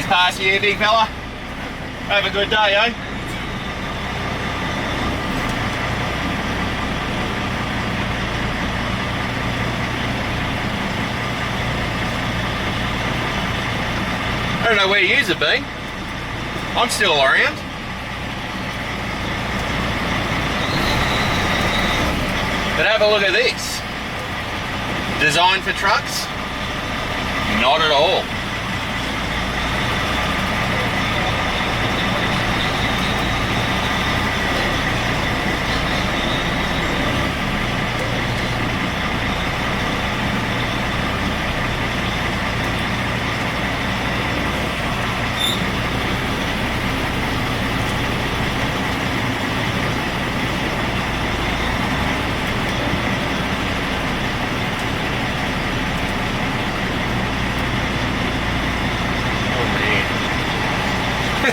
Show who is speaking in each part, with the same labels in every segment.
Speaker 1: Cheers, pass you, big fella. Have a good day, eh? I don't know where yous have been. I'm still around. But have a look at this. Designed for trucks? Not at all.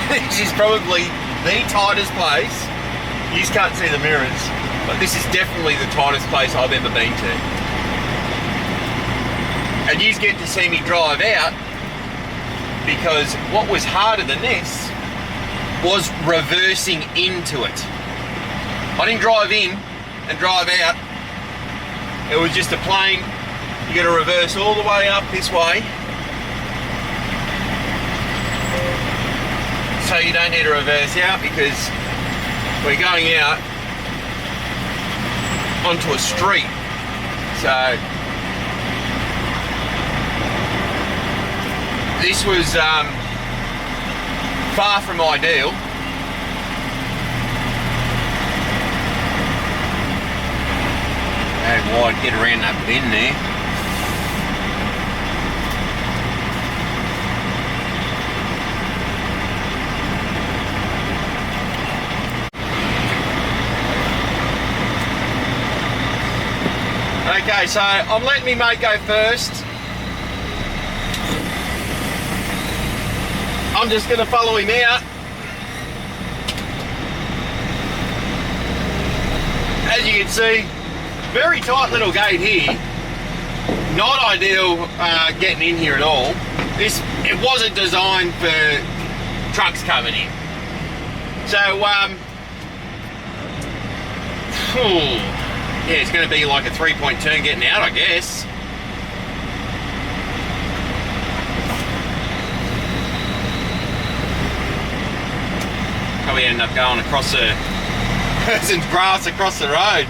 Speaker 1: This is probably the tightest place. You just can't see the mirrors, but this is definitely the tightest place I've ever been to. And you get to see me drive out, because what was harder than this was reversing into it. I didn't drive in and drive out. It was just a plain, you got to reverse all the way up this way. So you don't need to reverse out, because we're going out onto a street. So this was far from ideal. How wide, get around that bend there. Okay, so I'm letting me mate go first. I'm just going to follow him out. As you can see, very tight little gate here. Not ideal getting in here at all. It wasn't designed for trucks coming in. So, yeah, it's going to be like a 3-point turn getting out, I guess. Probably end up going across the person's grass across the road.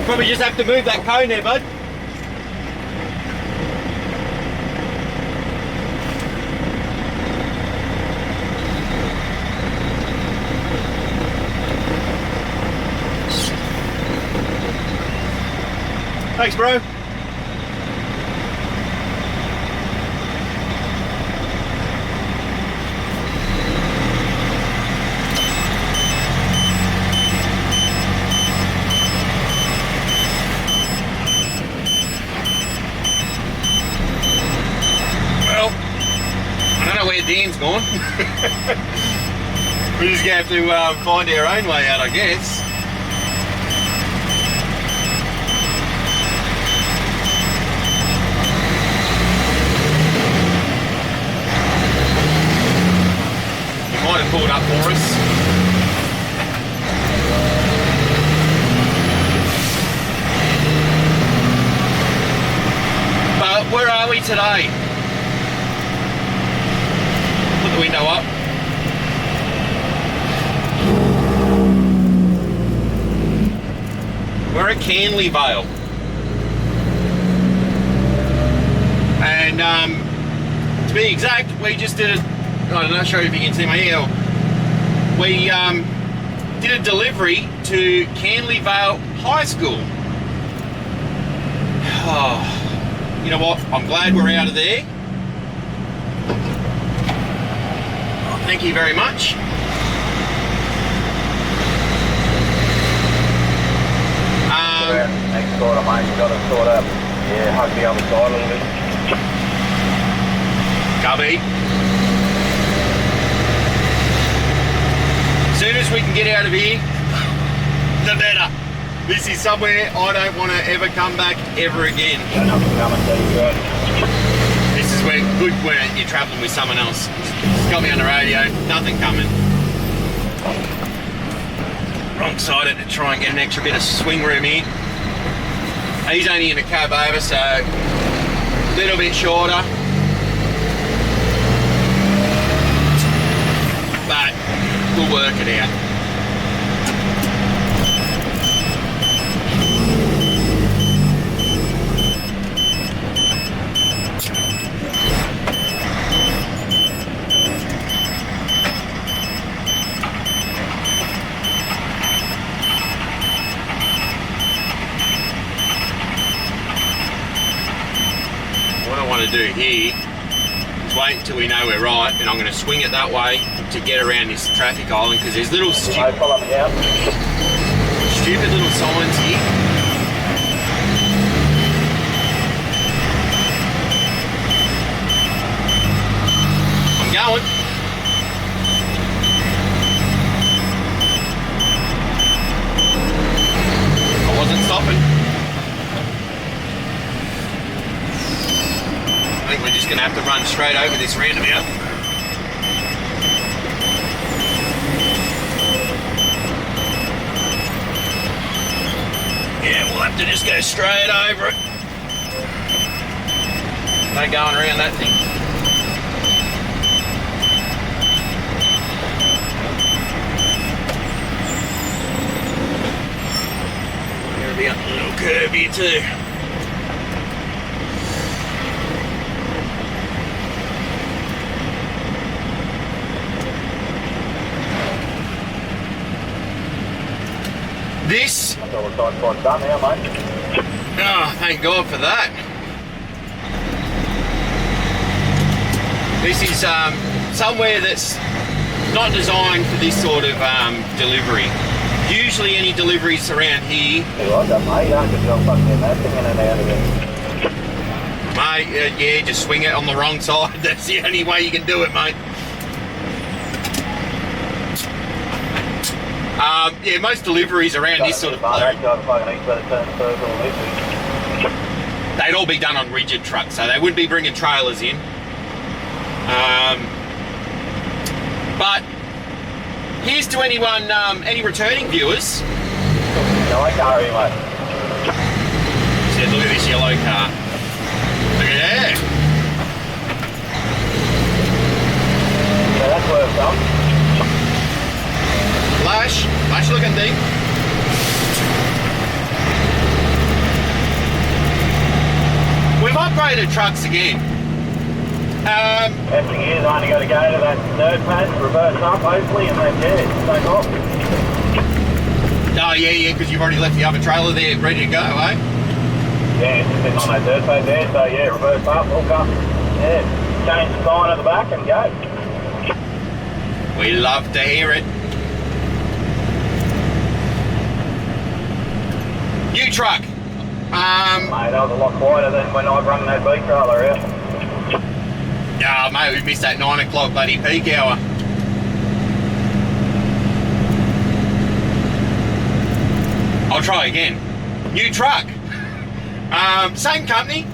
Speaker 1: Probably just have to move that cone there, bud. Thanks, bro. Dan's gone. We're just going to have to find our own way out, I guess. He might have pulled up for us. But where are we today? Put the window up. We're at Canley, Vale. And to be exact, we just did it. I'm not sure if you can see my ear. We did a delivery to Canley Vale High School. Oh, you know what? I'm glad we're out of there. Thank you very much.
Speaker 2: Next quarter, mate, you got to sort of, hug the other side a little bit.
Speaker 1: Cubby. As soon as we can get out of here, the better. This is somewhere I don't want to ever come back ever again. This is where good when you're travelling with someone else. It's got me on the radio, nothing coming. Wrong sided to try and get an extra bit of swing room here. He's only in a cab over, so a little bit shorter. But we'll work it out. What I want to do here is wait until we know we're right, and I'm going to swing it that way to get around this traffic island, because there's little stupid little signs here. I'm going. I wasn't stopping. I think we're just going to have to run straight over this roundabout. Yeah, we'll have to just go straight over it. No going around that thing. There'll be a little curve here too. This,
Speaker 2: Done now, mate.
Speaker 1: oh, thank God for that. This is somewhere that's not designed for this sort of delivery. Usually any deliveries around here, mate, yeah, just swing it on the wrong side. That's the only way you can do it, mate. Yeah, most deliveries around this sort of place, they'd all be done on rigid trucks, so they wouldn't be bringing trailers in. But here's to anyone, any returning viewers.
Speaker 2: Yellow car here, mate.
Speaker 1: Said, look at this yellow car. Look at that.
Speaker 2: Yeah, that's where it's done.
Speaker 1: Flash looking thing. We've upgraded trucks again.
Speaker 2: Best thing is, I only got to go to that third pad, reverse up hopefully, and then take off.
Speaker 1: Oh yeah, because you've already left the other trailer there ready to go, eh?
Speaker 2: Yeah, it's sitting on that third pad there, so yeah, reverse up, hook up, yeah, change the sign at the back and go.
Speaker 1: We love to hear it. New truck.
Speaker 2: Mate, that was a lot quieter than when I run that beat trailer out.
Speaker 1: Oh, mate, we missed that 9 o'clock bloody peak hour. I'll try again. New truck. Same company.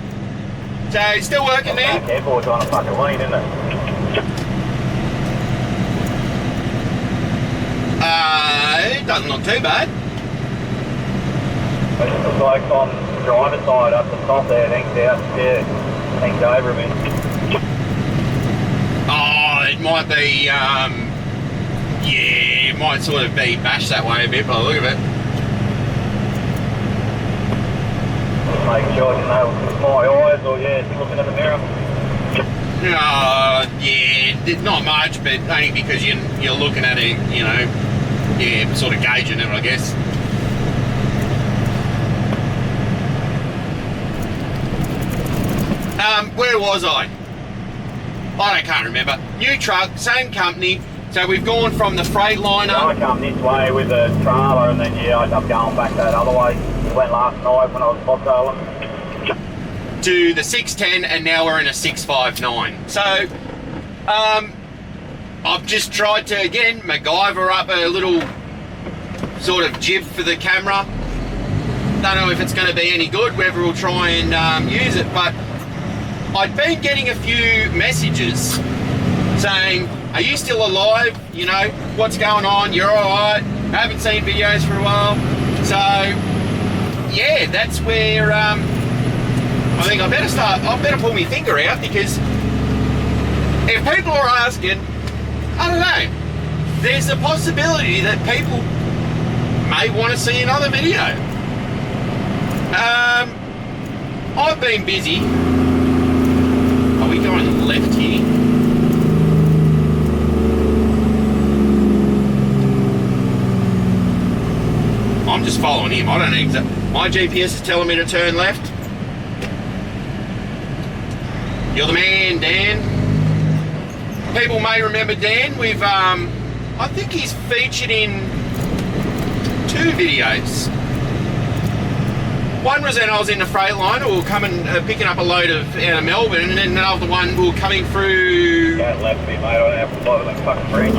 Speaker 1: So still working there.
Speaker 2: Airport's on a fucking lean, isn't it?
Speaker 1: It doesn't look too bad.
Speaker 2: It looks like on the driver's side up the top there, it hangs out, yeah, hangs over a bit.
Speaker 1: Oh, it might be, yeah, it might sort of be bashed that way a bit by the look of it.
Speaker 2: Just making sure you know with my eyes or, yeah, looking in the mirror.
Speaker 1: Yeah, not much, but only because you're looking at it, you know, yeah, sort of gauging it, I guess. Where was I? I can't remember. New truck, same company, So we've gone from the Freightliner.
Speaker 2: I come this way with a trailer and then I ended up going back that other way. We went last night when I was bottling.
Speaker 1: To the 610 and now we're in a 659. So I've just tried to again MacGyver up a little sort of jib for the camera. Don't know if it's going to be any good, whether we'll try and use it, but I'd been getting a few messages saying, are you still alive? You know, what's going on? You're alright? Haven't seen videos for a while. So yeah, that's where I think I better pull my finger out, because if people are asking, I don't know, there's a possibility that people may want to see another video. I've been busy. Are we going left here? I'm just following him. I don't know exactly. My GPS is telling me to turn left. You're the man, Dan. People may remember Dan. We've, I think he's featured in 2 videos. One was when I was in the Freightliner, we were coming, picking up a load out of Melbourne, and then another one we were coming through.
Speaker 2: Don't left me, mate. I don't have to bother that fucking bridge.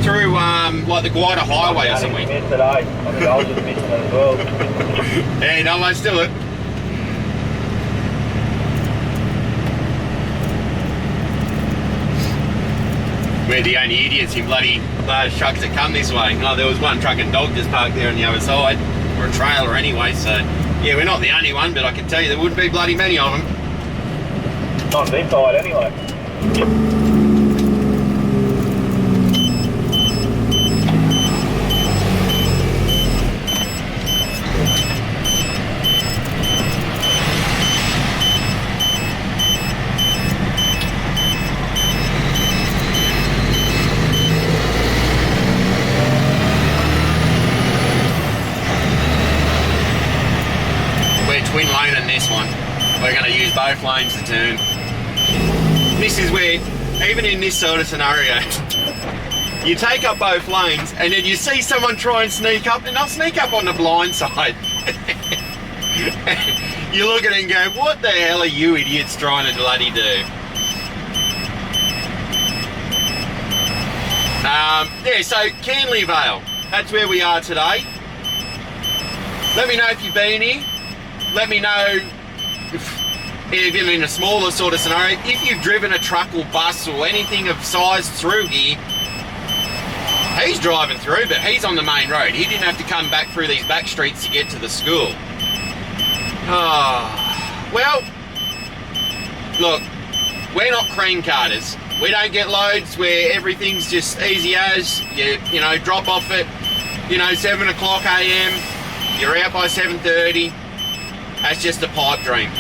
Speaker 1: Through like the Guida Highway or something.
Speaker 2: Missed it, eh? I think I was just missing it as well.
Speaker 1: Yeah, no, let's do it. We're the only idiots in bloody large trucks that come this way. Oh, there was one truck and dog just parked there on the other side, or a trailer anyway, so yeah, we're not the only one, but I can tell you there wouldn't be bloody many of them.
Speaker 2: Not this side anyway.
Speaker 1: Twin lane in this one. We're going to use both lanes to turn. This is where, even in this sort of scenario, you take up both lanes and then you see someone try and sneak up, and they'll sneak up on the blind side. You look at it and go, what the hell are you idiots trying to bloody do? Yeah, so Canley Vale, that's where we are today. Let me know if you've been here. Let me know if you're in a smaller sort of scenario, if you've driven a truck or bus or anything of size through here. He's driving through, but he's on the main road. He didn't have to come back through these back streets to get to the school. Oh, well, look, we're not cream carters. We don't get loads where everything's just easy as, you know, drop off at, 7 o'clock a.m., you're out by 7:30. That's just a pipe dream.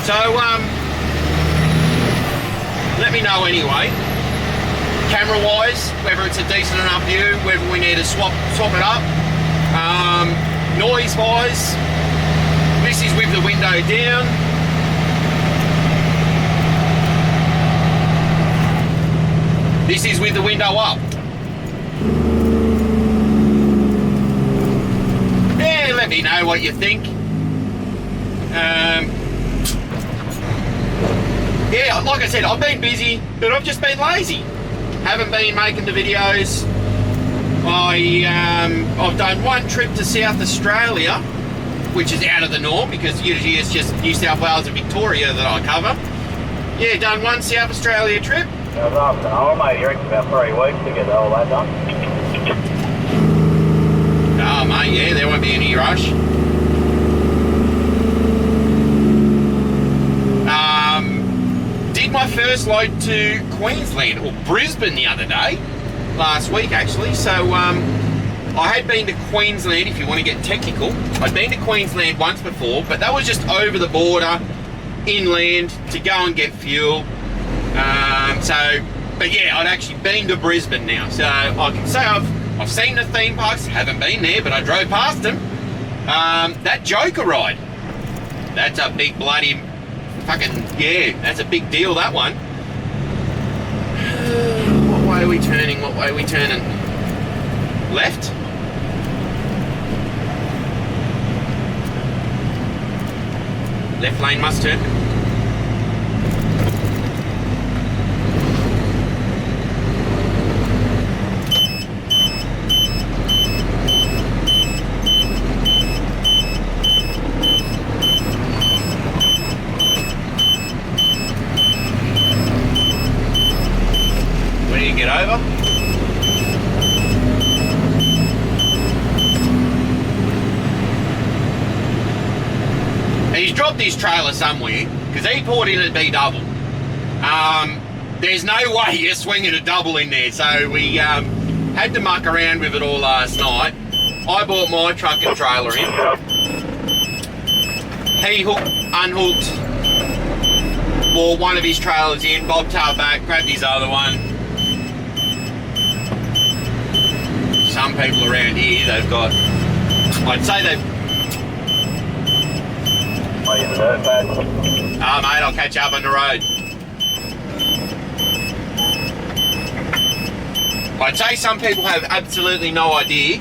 Speaker 1: So, let me know anyway, camera-wise, whether it's a decent enough view, whether we need to swap it up. Noise-wise, this is with the window down. This is with the window up. Yeah, let me know what you think. Yeah, like I said, I've been busy, but I've just been lazy. Haven't been making the videos. I've done one trip to South Australia, which is out of the norm because usually it's just New South Wales and Victoria that I cover. Yeah, done one South Australia trip.
Speaker 2: Yeah, after an hour, mate. You reckon about 3 weeks to get all that done?
Speaker 1: Oh, mate, yeah, there won't be any rush. Did my first load to Queensland or Brisbane the other day. last week actually. So I had been to Queensland, if you want to get technical. I'd been to Queensland once before, but that was just over the border, inland, to go and get fuel. But yeah, I'd actually been to Brisbane now. So I can say I've seen the theme parks, haven't been there, but I drove past them. That Joker ride, that's a big bloody fucking, yeah, that's a big deal, that one. What way are we turning? What way are we turning? Left? Left lane must turn. Where do you get over? He's dropped his trailer somewhere because he poured in a B double. There's no way you're swinging a double in there, so we had to muck around with it all last night. I bought my truck and trailer in. He unhooked, bought one of his trailers in, bobtailed back, grabbed his other one. Some people around here, they've got, I'd say they've, mate, I'll catch you up on the road. I'd say some people have absolutely no idea,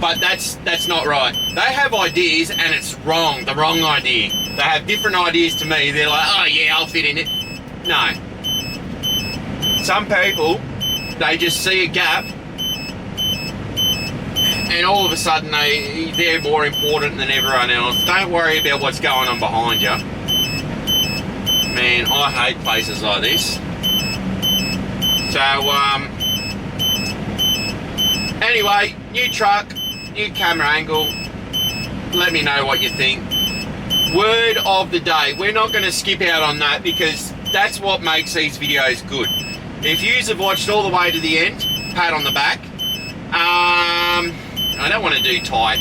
Speaker 1: but that's not right. They have ideas and it's wrong, the wrong idea. They have different ideas to me. They're like, oh yeah, I'll fit in it. No. Some people, they just see a gap and all of a sudden they're more important than everyone else. Don't worry about what's going on behind you. Man, I hate places like this. So, anyway, new truck, new camera angle. Let me know what you think. Word of the day. We're not going to skip out on that because that's what makes these videos good. If you have watched all the way to the end, pat on the back. I don't want to do tight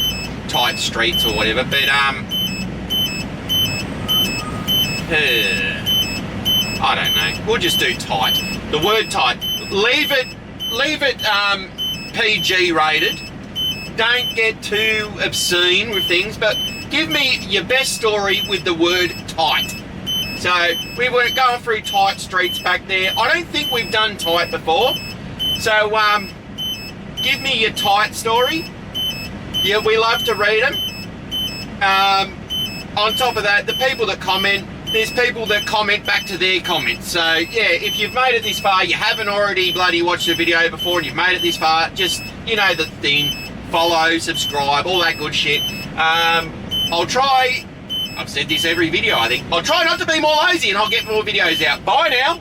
Speaker 1: streets or whatever, but I don't know. We'll just do tight. The word tight. Leave it PG rated. Don't get too obscene with things, but give me your best story with the word tight. So we were going through tight streets back there. I don't think we've done tight before. So give me your tight story. Yeah, we love to read them. On top of that, the people that comment, there's people that comment back to their comments. So yeah, if you've made it this far, you haven't already bloody watched the video before and you've made it this far, just, you know the thing, follow, subscribe, all that good shit. I'll try, I've said this every video I think, I'll try not to be more lazy and I'll get more videos out. Bye now.